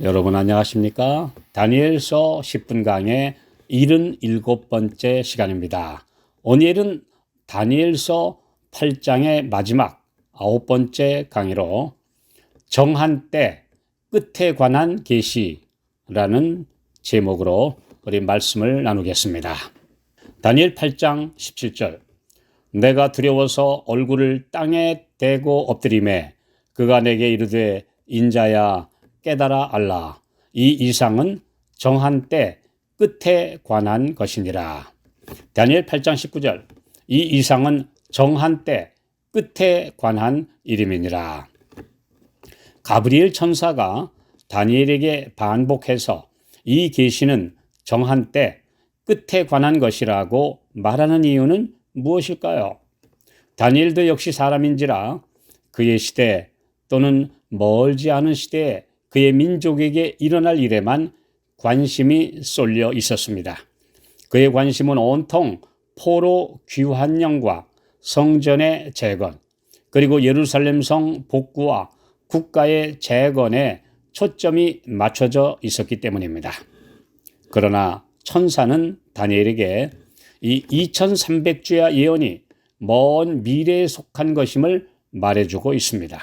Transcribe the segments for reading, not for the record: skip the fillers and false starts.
여러분 안녕하십니까? 다니엘서 10분 강의 77번째 시간입니다. 오늘은 다니엘서 8장의 마지막 9번째 강의로 정한 때 끝에 관한 계시라는 제목으로 우리 말씀을 나누겠습니다. 다니엘 8장 17절 내가 두려워서 얼굴을 땅에 대고 엎드리매 그가 내게 이르되 인자야 깨달아 알라. 이 이상은 정한 때 끝에 관한 것이니라. 다니엘 8장 19절 이 이상은 정한 때 끝에 관한 이름이니라. 가브리엘 천사가 다니엘에게 반복해서 이 계시는 정한 때 끝에 관한 것이라고 말하는 이유는 무엇일까요? 다니엘도 역시 사람인지라 그의 시대 또는 멀지 않은 시대에 그의 민족에게 일어날 일에만 관심이 쏠려 있었습니다. 그의 관심은 온통 포로 귀환령과 성전의 재건 그리고 예루살렘 성 복구와 국가의 재건에 초점이 맞춰져 있었기 때문입니다. 그러나 천사는 다니엘에게 이 2300주야 예언이 먼 미래에 속한 것임을 말해주고 있습니다.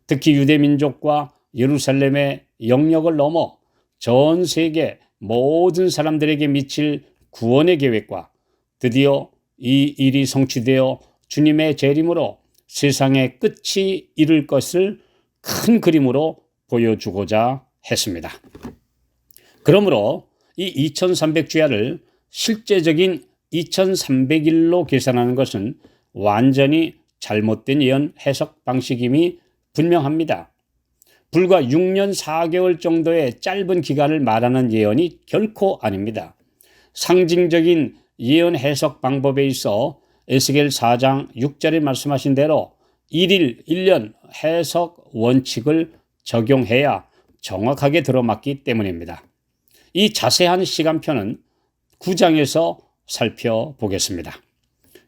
특히 유대민족과 예루살렘의 영역을 넘어 전 세계 모든 사람들에게 미칠 구원의 계획과 드디어 이 일이 성취되어 주님의 재림으로 세상의 끝이 이를 것을 큰 그림으로 보여주고자 했습니다. 그러므로 이 2300주야를 실제적인 2300일로 계산하는 것은 완전히 잘못된 예언 해석 방식임이 분명합니다. 불과 6년 4개월 정도의 짧은 기간을 말하는 예언이 결코 아닙니다. 상징적인 예언 해석 방법에 있어 에스겔 4장 6절에 말씀하신 대로 1일 1년 해석 원칙을 적용해야 정확하게 들어맞기 때문입니다. 이 자세한 시간표는 9장에서 살펴보겠습니다.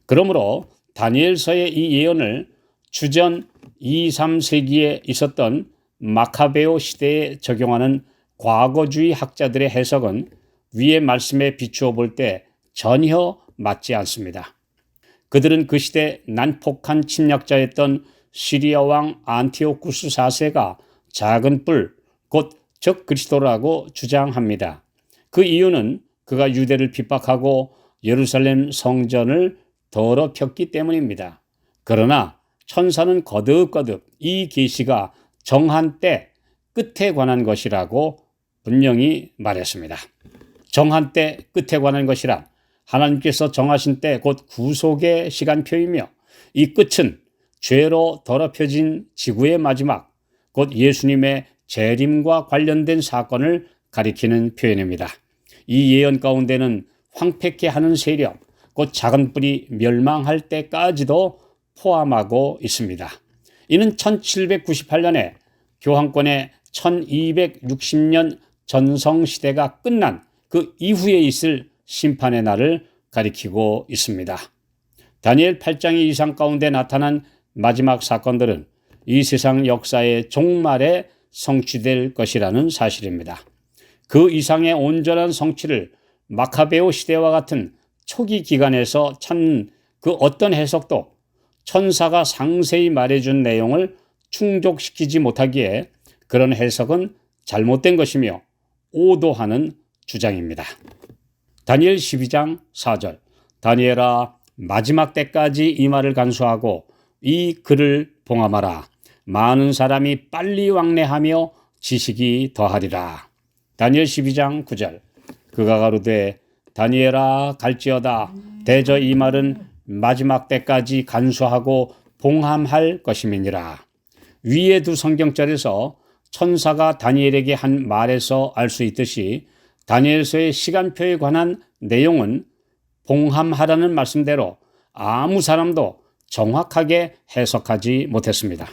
그러므로 다니엘서의 이 예언을 주전 2, 3세기에 있었던 마카베오 시대에 적용하는 과거주의 학자들의 해석은 위의 말씀에 비추어 볼 때 전혀 맞지 않습니다. 그들은 그 시대 난폭한 침략자였던 시리아 왕 안티오쿠스 4세가 작은 뿔, 곧 적그리스도라고 주장합니다. 그 이유는 그가 유대를 핍박하고 예루살렘 성전을 더럽혔기 때문입니다. 그러나 천사는 거듭거듭 이 계시가 정한 때 끝에 관한 것이라고 분명히 말했습니다. 정한 때 끝에 관한 것이란 하나님께서 정하신 때 곧 구속의 시간표이며 이 끝은 죄로 더럽혀진 지구의 마지막 곧 예수님의 재림과 관련된 사건을 가리키는 표현입니다. 이 예언 가운데는 황폐케 하는 세력 곧 작은 뿔이 멸망할 때까지도 포함하고 있습니다. 이는 1798년에 교황권의 1260년 전성시대가 끝난 그 이후에 있을 심판의 날을 가리키고 있습니다. 다니엘 8장의 이상 가운데 나타난 마지막 사건들은 이 세상 역사의 종말에 성취될 것이라는 사실입니다. 그 이상의 온전한 성취를 마카베오 시대와 같은 초기 기간에서 찾는 그 어떤 해석도 천사가 상세히 말해준 내용을 충족시키지 못하기에 그런 해석은 잘못된 것이며 오도하는 주장입니다. 다니엘 12장 4절 다니엘아 마지막 때까지 이 말을 간수하고 이 글을 봉함하라. 많은 사람이 빨리 왕래하며 지식이 더하리라. 다니엘 12장 9절 그가 가로되 다니엘아 갈지어다 대저 이 말은 마지막 때까지 간수하고 봉함할 것임이니라. 위의 두 성경절에서 천사가 다니엘에게 한 말에서 알 수 있듯이 다니엘서의 시간표에 관한 내용은 봉함하라는 말씀대로 아무 사람도 정확하게 해석하지 못했습니다.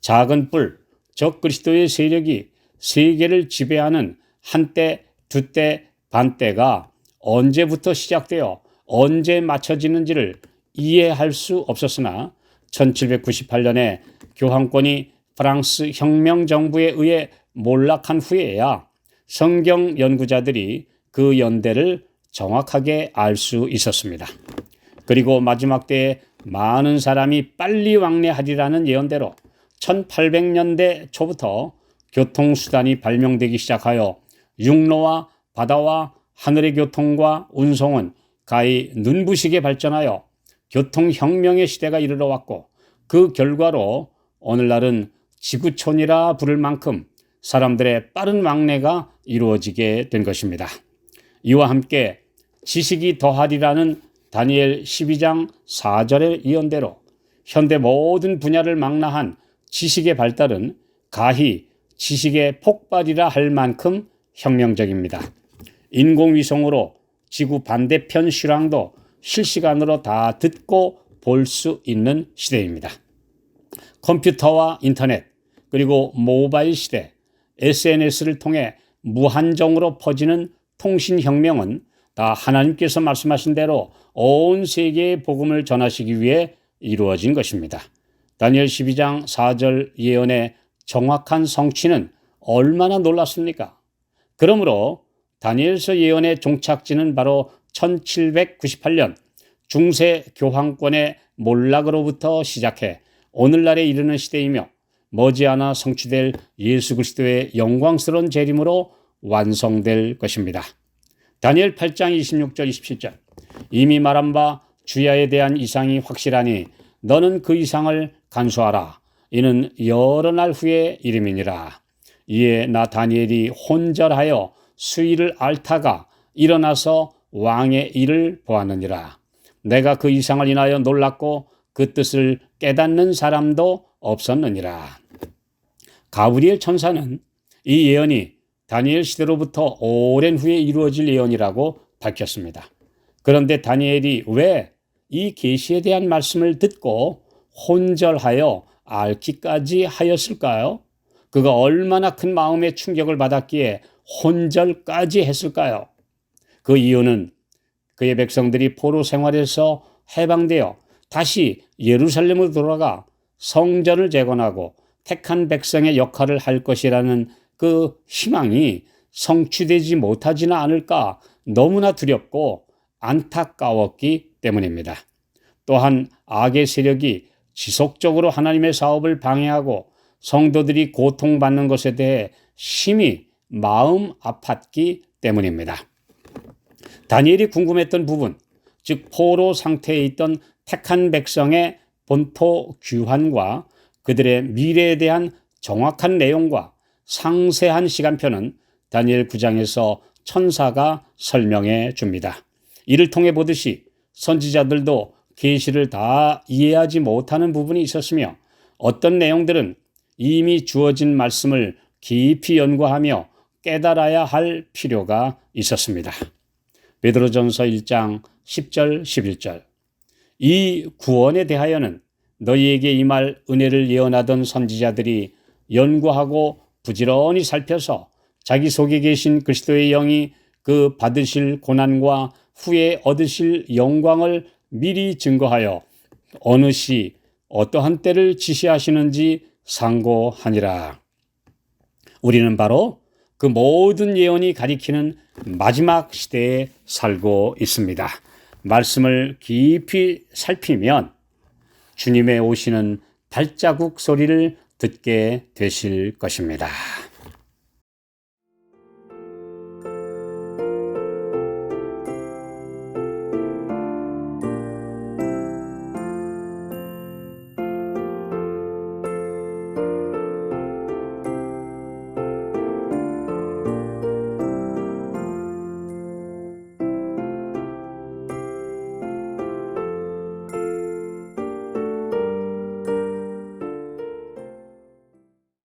작은 뿔, 적그리스도의 세력이 세계를 지배하는 한때, 두때, 반때가 언제부터 시작되어 언제 맞춰지는지를 이해할 수 없었으나 1798년에 교황권이 프랑스 혁명 정부에 의해 몰락한 후에야 성경 연구자들이 그 연대를 정확하게 알 수 있었습니다. 그리고 마지막 때에 많은 사람이 빨리 왕래하리라는 예언대로 1800년대 초부터 교통수단이 발명되기 시작하여 육로와 바다와 하늘의 교통과 운송은 가히 눈부시게 발전하여 교통혁명의 시대가 이르러 왔고, 그 결과로 오늘날은 지구촌이라 부를 만큼 사람들의 빠른 왕래가 이루어지게 된 것입니다. 이와 함께 지식이 더하리라는 다니엘 12장 4절의 예언대로 현대 모든 분야를 망라한 지식의 발달은 가히 지식의 폭발이라 할 만큼 혁명적입니다. 인공위성으로 지구 반대편 실황도 실시간으로 다 듣고 볼 수 있는 시대입니다. 컴퓨터와 인터넷, 그리고 모바일 시대, SNS를 통해 무한정으로 퍼지는 통신혁명은 다 하나님께서 말씀하신 대로 온 세계에 복음을 전하시기 위해 이루어진 것입니다. 다니엘 12장 4절 예언의 정확한 성취는 얼마나 놀랐습니까? 그러므로 다니엘서 예언의 종착지는 바로 1798년 중세 교황권의 몰락으로부터 시작해 오늘날에 이르는 시대이며, 머지않아 성취될 예수 그리스도의 영광스러운 재림으로 완성될 것입니다. 다니엘 8장 26절 27절 이미 말한 바 주야에 대한 이상이 확실하니 너는 그 이상을 간수하라. 이는 여러 날 후의 이름이니라. 이에 나 다니엘이 혼절하여 수위를 앓다가 일어나서 왕의 일을 보았느니라. 내가 그 이상을 인하여 놀랐고 그 뜻을 깨닫는 사람도 없었느니라. 가브리엘 천사는 이 예언이 다니엘 시대로부터 오랜 후에 이루어질 예언이라고 밝혔습니다. 그런데 다니엘이 왜 이 계시에 대한 말씀을 듣고 혼절하여 앓기까지 하였을까요? 그가 얼마나 큰 마음의 충격을 받았기에 혼절까지 했을까요? 그 이유는 그의 백성들이 포로 생활에서 해방되어 다시 예루살렘으로 돌아가 성전을 재건하고 택한 백성의 역할을 할 것이라는 그 희망이 성취되지 못하지는 않을까 너무나 두렵고 안타까웠기 때문입니다. 또한 악의 세력이 지속적으로 하나님의 사업을 방해하고 성도들이 고통받는 것에 대해 심히 마음 아팠기 때문입니다. 다니엘이 궁금했던 부분, 즉 포로 상태에 있던 택한 백성의 본토 귀환과 그들의 미래에 대한 정확한 내용과 상세한 시간표는 다니엘 9장에서 천사가 설명해 줍니다. 이를 통해 보듯이 선지자들도 계시를 다 이해하지 못하는 부분이 있었으며, 어떤 내용들은 이미 주어진 말씀을 깊이 연구하며 깨달아야 할 필요가 있었습니다. 베드로전서 1장 10절 11절 이 구원에 대하여는 너희에게 임할 은혜를 예언하던 선지자들이 연구하고 부지런히 살펴서 자기 속에 계신 그리스도의 영이 그 받으실 고난과 후에 얻으실 영광을 미리 증거하여 어느 시 어떠한 때를 지시하시는지 상고하니라. 우리는 바로 그 모든 예언이 가리키는 마지막 시대에 살고 있습니다. 말씀을 깊이 살피면 주님의 오시는 발자국 소리를 듣게 되실 것입니다.